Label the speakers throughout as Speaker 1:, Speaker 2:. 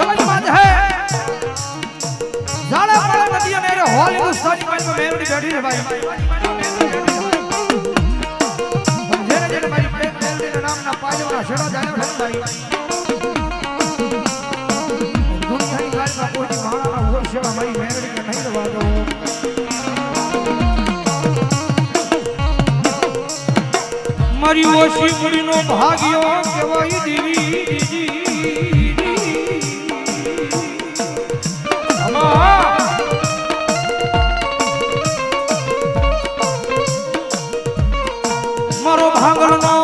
Speaker 1: સમજમાં જ હે જાળે પડે નદી અને રે હોલ હિન્દુસ્તાની માં મેરડી બેઠી રે ભાઈ જેને જેને મારી પ્રેમ મેરડીના નામના પાજવના છેડા જાણ્યો છે ભાઈ દુનિયાની ગાલમાં કોઈ માણાના હોલ સેવા મારી મેરડીને નહીં રવા દો મારી ઓછી મુડીનો ભાગ્યો કેવાય દેવી મારો ભાંગલનો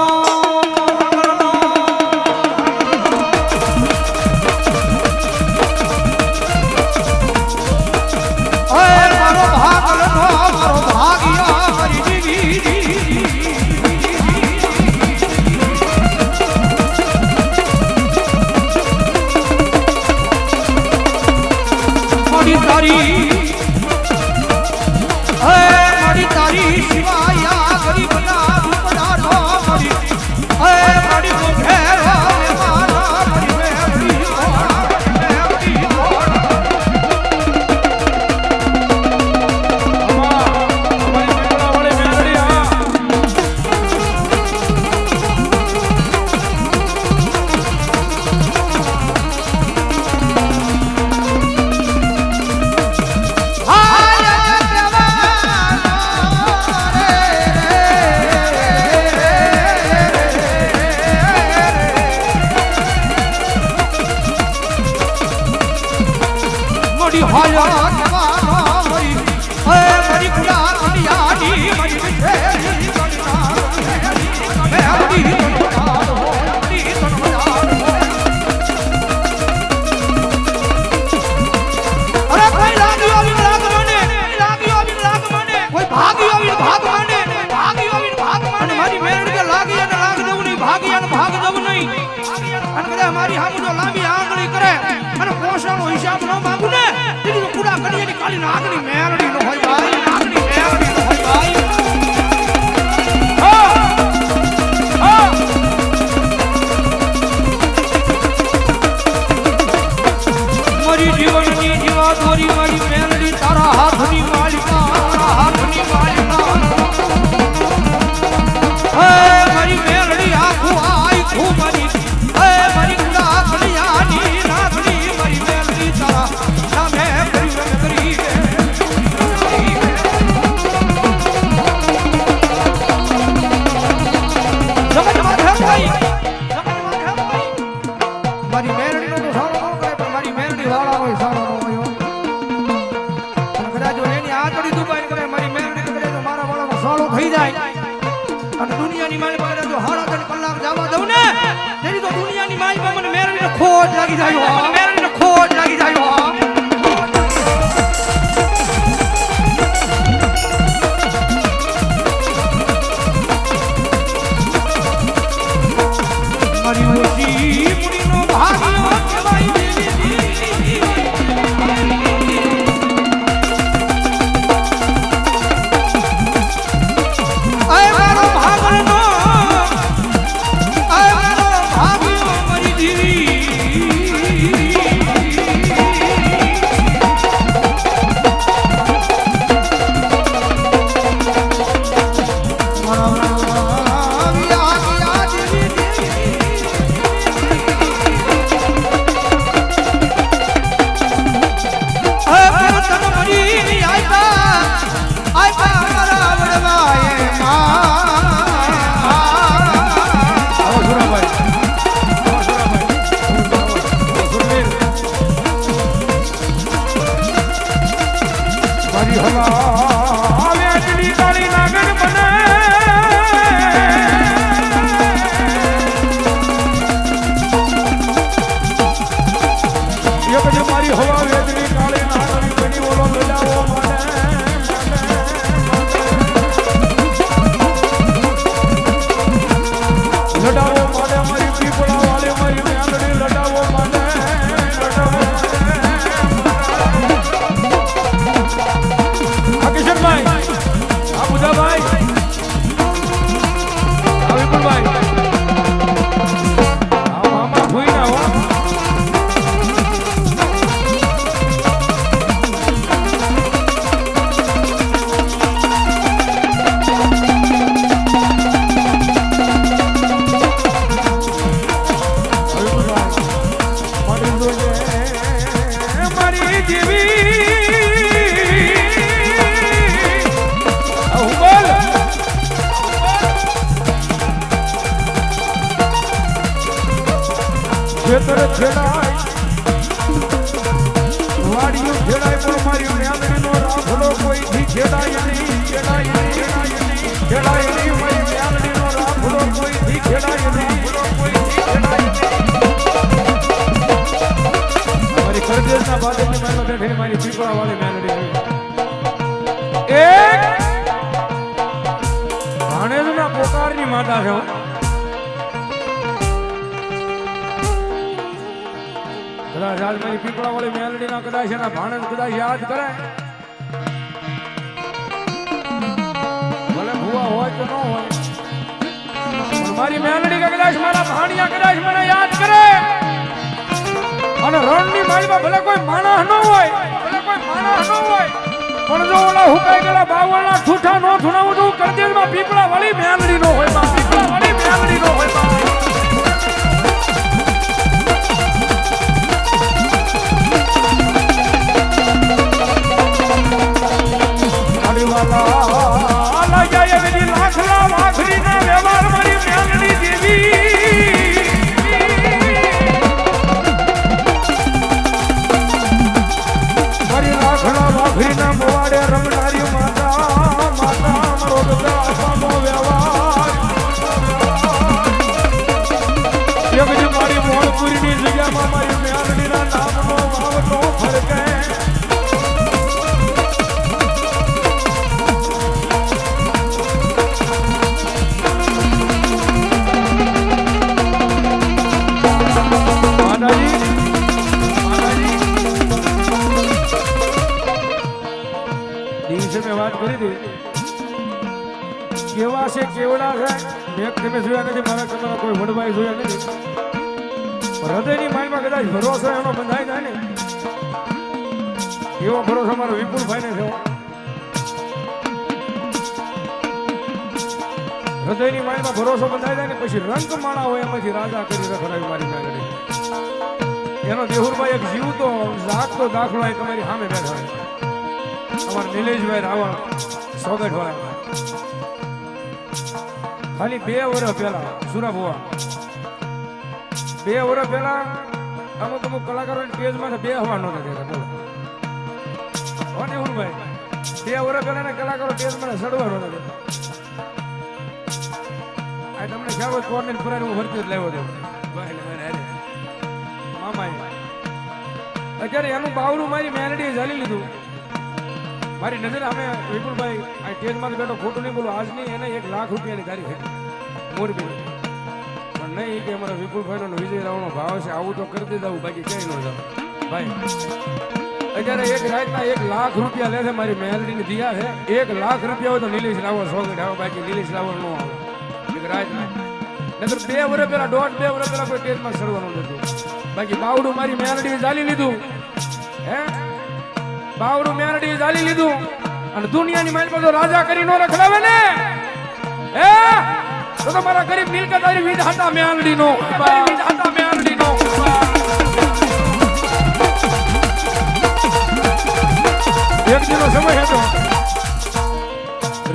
Speaker 1: મારી હામુ જો લાંબી આંગળી કરે અને પોષણનો હિસાબ ન માંગુ ને તેની કુડા કડીની કાલી નાગની મેરડી નો હોય ભાઈ નાગની મેરડી નો હોય ભાઈ મારી જીવનની જીવા દોરી મારી મેરડી તારા હાથની માલિકા હાથની માલિકા હે મારી મેરડી આખું આઈ ખૂબ મારી દુનિયાની માલ પર જો હાડા 3 કલાક જવા દઉં ને તેની તો દુનિયાની માલ પર મને મેરડીને ખોટ લાગી જાય મેરડીને ખોટ લાગી જાય મારી ઓછી મુડીનો ભાગ્યો કેવાય
Speaker 2: ખેડાય વાડીઓ ખેડાય પણ મારી મેલડીનો રાખલો કોઈથી ખેડાય નહીં ખેડાય નહીં ખેડાય નહીં મારી મેલડીનો રાખલો કોઈથી ખેડાય નહીં કોઈથી ખેડાય મારી કરદેશના બાદની મારી બેઠેલી મારી પીપળા વાળી મેલડી એક ભાણેજના પોકારની માતા છે કદાચ આજ મારી પીપળા વાળી મેલડીના કદાચ એના ભાણેજ કદાચ યાદ કરે ભલે ભૂવા હોય કે ન હોય પણ મારી મેલડી કે કદાચ મારા ભાણિયા કદાચ મને યાદ કરે અને રણની માળીમાં ભલે કોઈ માણસ ન હોય પણ જો ઓલા હુકાઈ ગયેલા બાવળના ઠૂઠા નો ધુણાવું તો કરદેશમાં પીપળા વાળી મેલડી નો હોય પીપળા વાળી મેલડી નો હોય કેવા છે કેવડા છે મેં તમે જોયા નથી મારા તમારા કોઈ વડવાઈ જોયા નથી હૃદયની માઇલમાં કદાચ ભરોસો એનો બંધાઈ જાય ને એવો ભરોસો મારો વિપુલભાઈ ને છે હૃદયની માઇલમાં ભરોસો બંધાઈ જાય ને પછી રંગ માણા હોય એમાંથી રાજા કરી રખડાવી મારી મેલડી એનો દેહુરભાઈ એક જીવતો જાગતો દાખલો એ તમારી સામે બેઠા અમારા નિલેશભાઈ રાવણ સોગઠ વાળા ખાલી 2 વર્ષ પહેલા સુરાભુવા 2 વર્ષ પહેલા અમુક કલાકારો સ્ટેજમાં બેહવા નહોતા દેતા બોલો કોને ભાઈ 2 વર્ષ પહેલા કલાકારો સ્ટેજમાં ચડવા નહોતા દેતા આ તમને ખ્યાલ હોય કોર્નેલ પુરાને હું ભરતી જ લાવ્યો દેવો મામાએ અત્યારે એનું બાવડું મારી મેલડીએ ઝાલી લીધું મારી નજર અમે વિપુલભાઈ આ સ્ટેજમાંથી બેઠો ખોટું નહીં બોલું આજ નહીં એને 1 લાખ રૂપિયાની ગાડી હતી મોરબી પણ નહીં કે અમારા વિપુલભાઈનો વિજય રાવણનો ભાવ છે આવું તો કરી દે જવું બાકી ક્યાંય ન જાવ ભાઈ અત્યારે એક રાતના 1 લાખ રૂપિયા લે છે મારી મેલડીની દિયા છે 1 લાખ રૂપિયા હોય તો નિલેશ રાવણ સોગઠ આવે બાકી નિલેશ રાવણ નો આવે એક રાતના નકર 2 વર્ષ પહેલા 1.5-2 વર્ષ પહેલા કોઈ સ્ટેજમાં ચડવાનું નતું બાકી બાવડું મારી મેલડીએ ઝાલી લીધું હે બાવડું મેલડીએ ઝાલી લીધું અને દુનિયાની માઇલ પર રાજા કરી નો રખડાવે ને હે તો તમારા ગરીબ મિલકતદારી વિધાતા મેલડી નો વિધાતા મેલડી નો એક દિનો સમય હતો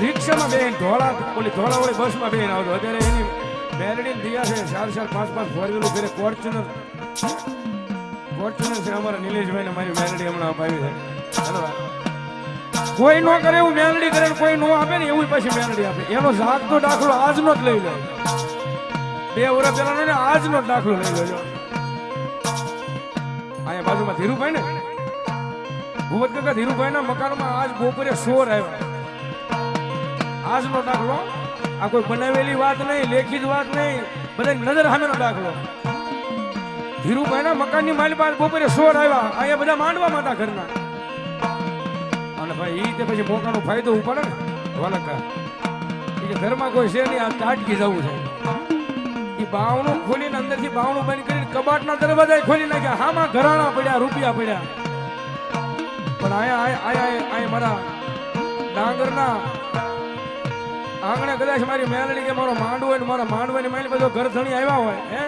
Speaker 2: રિક્ષામાં બેન ધોળાવાળી બસમાં બેન આવતો અત્યારે એની મેલડી દિયા છે 4-5 ફોર વ્હીલર ફેરે ફોર્ચ્યુનર છે અમારા નિલેશભાઈ ને મારી મેલડી હમણાં અપાવી છે કોઈ નો કરે એવું મેલડી કરે કોઈ નો આપે ને એવું પછી મેલડી આપે એનો જાગતો દાખલો આજનો જ લઈ લો 2 વર્ષ પહેલા ને આજનો જ દાખલો લઈ લેજો અહીંયા બાજુમાં ધીરુભાઈ ને ભૂવત કાકા ધીરુભાઈ ના મકાનમાં આજ બપોરે શોર આવ્યો આજનો દાખલો આ કોઈ બનાવેલી વાત નહીં લેખિત વાત નહીં બધા નજર સામેનો દાખલો ધીરુભાઈ ના મકાનની માલી પાસે બપોરે શોર આવ્યા અહીંયા બધા માંડવા હતા ઘરના અને ભાઈ ઈ તે પછી મોકાનો ફાયદો ઉપાડે ને વાલકા કે ઘરમાં કોઈ છે નહીં આ તાટકી જવું છે ઈ બાવણું ખોલીને અંદરથી બાવણું બંધ કરીને કબાટના દરવાજા ખોલી નાખ્યા હામાં ઘરાણા પડ્યા રૂપિયા પડ્યા પણ આયા મારા ડાંગરના આંગણે કદાચ મારી મેલડી કે મારો માંડવો હોય ને મારા માંડવાની માલી બધો ઘર ધણી આવ્યા હોય હે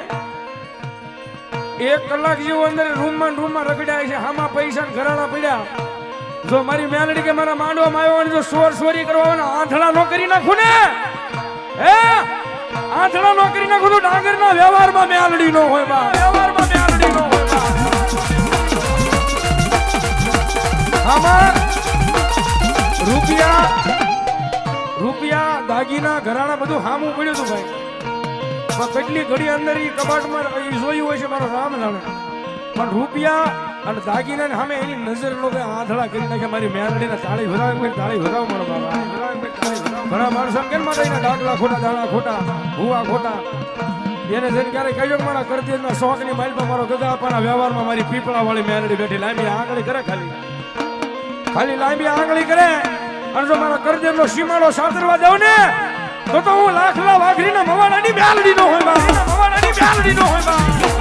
Speaker 2: 1 કલાક જેવું અંદર રૂમમાં રખડ્યા છે હામાં પૈસા ને ઘરાણા પડ્યા જો મારી મેલડી કે મારા માંડવામાં આવ્યો અને જો સોરી કરવા આંધળા નો કરી નાખું ને હે આંધળા નો કરી નાખું તો ડાંગરના વ્યવહારમાં મેલડી નો હોય બા વ્યવહારમાં મેલડી નો બધું હામું પડ્યું હતું ભાઈ પણ કેટલી ઘડી અંદર ઈ કબાટમાં ઈ જોયું હોય છે મારો રામ જાણે પણ રૂપિયા અને દાગીના ને સામે એની નજર લોકો આંધળા કરી નાખે મારી મેરડીને તાળી ભરાવે તાળી ભરાવ મારો બાબા ઘણા માણસો કેમ મારા એના ડાકલા ખોટા દાણા ખોટા ભૂવા ખોટા એને જઈને ક્યારેક કહ્યું કે મારા કરદેજના શોખની માઇલમાં મારો ગગાપાના વ્યવહારમાં મારી પીપળા વાળી મેરડી બેઠી લાંબી આંગળી કરે ખાલી લાંબી આંગળી કરે અને જો મારા કરદેજનો સીમાડો સાતરવા દઉં ને તો હું લાખલા વાઘરીના મવાડાની મેલડી નો હોય બા મવાડાની મેલડી નો હોય બા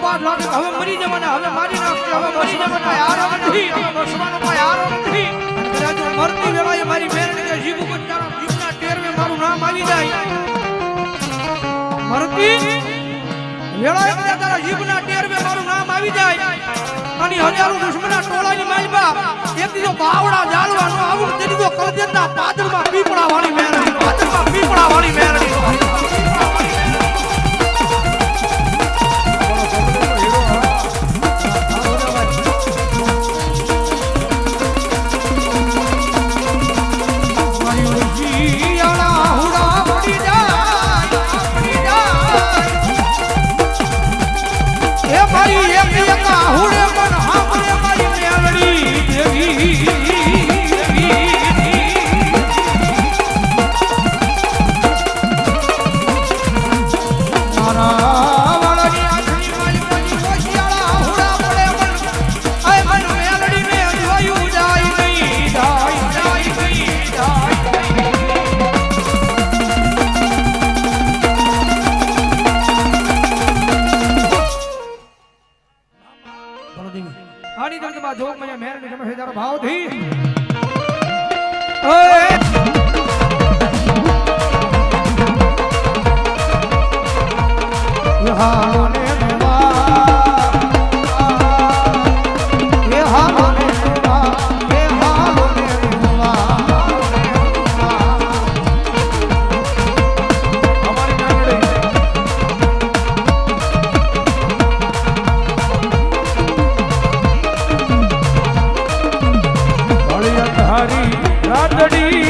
Speaker 1: હવે મરી જવાના હવે મારી નાખશે હવે મરી જવાના આરામ નથી હવે બસવાનો કોઈ આરામ નથી કદાચ મરતી વેળાએ મારી મેરડી કે જીવ ઉપર તારા જીવના ટેરવે મારું નામ આવી જાય મરતી વેળાએ કદાચ તારા જીવના ટેરવે મારું નામ આવી જાય અને હજારો દુશ્મના ટોળાની માલબા એક દીધો બાવડા જાળવાનો આવું તે દીધો કલજેતના પાદરમાં પીપળા વાળી મેરડી પાદરમાં પીપળા વાળી મેરડી જોગ મને મેરડી તમે હજારો ભાવથી હાલો ને
Speaker 2: રાતડી